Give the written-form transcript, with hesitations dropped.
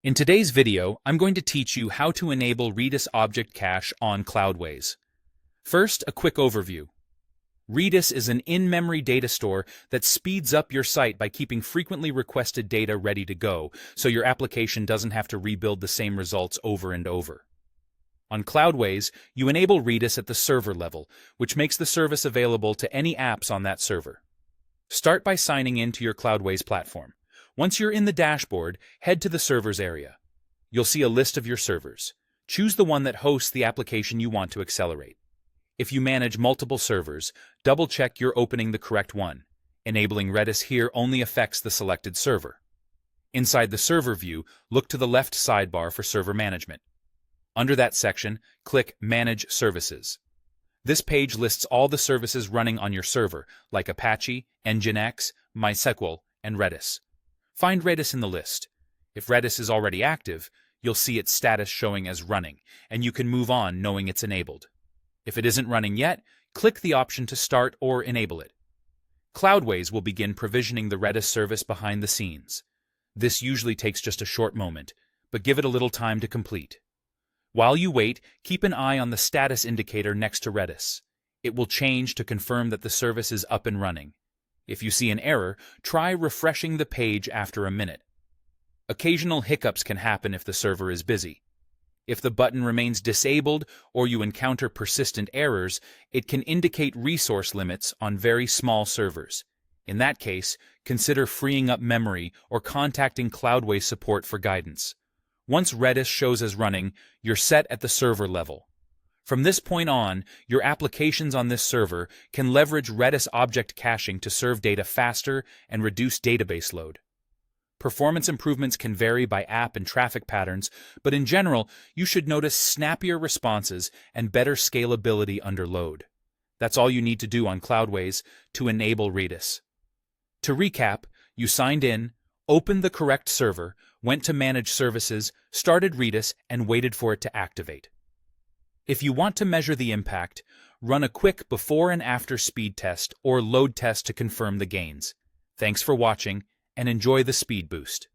In today's video, I'm going to teach you how to enable Redis Object Cache on Cloudways. First, a quick overview. Redis is an in-memory data store that speeds up your site by keeping frequently requested data ready to go, so your application doesn't have to rebuild the same results over and over. On Cloudways, you enable Redis at the server level, which makes the service available to any apps on that server. Start by signing in to your Cloudways platform. Once you're in the dashboard, head to the servers area. You'll see a list of your servers. Choose the one that hosts the application you want to accelerate. If you manage multiple servers, double-check you're opening the correct one. Enabling Redis here only affects the selected server. Inside the server view, look to the left sidebar for server management. Under that section, click Manage Services. This page lists all the services running on your server, like Apache, Nginx, MySQL, and Redis. Find Redis in the list. If Redis is already active, you'll see its status showing as running, and you can move on knowing it's enabled. If it isn't running yet, click the option to start or enable it. Cloudways will begin provisioning the Redis service behind the scenes. This usually takes just a short moment, but give it a little time to complete. While you wait, keep an eye on the status indicator next to Redis. It will change to confirm that the service is up and running. If you see an error, try refreshing the page after a minute. Occasional hiccups can happen if the server is busy. If the button remains disabled or you encounter persistent errors, it can indicate resource limits on very small servers. In that case, consider freeing up memory or contacting Cloudways support for guidance. Once Redis shows as running, you're set at the server level. From this point on, your applications on this server can leverage Redis Object Caching to serve data faster and reduce database load. Performance improvements can vary by app and traffic patterns, but in general, you should notice snappier responses and better scalability under load. That's all you need to do on Cloudways to enable Redis. To recap, you signed in, opened the correct server, went to Manage Services, started Redis, and waited for it to activate. If you want to measure the impact, run a quick before and after speed test or load test to confirm the gains. Thanks for watching, and enjoy the speed boost.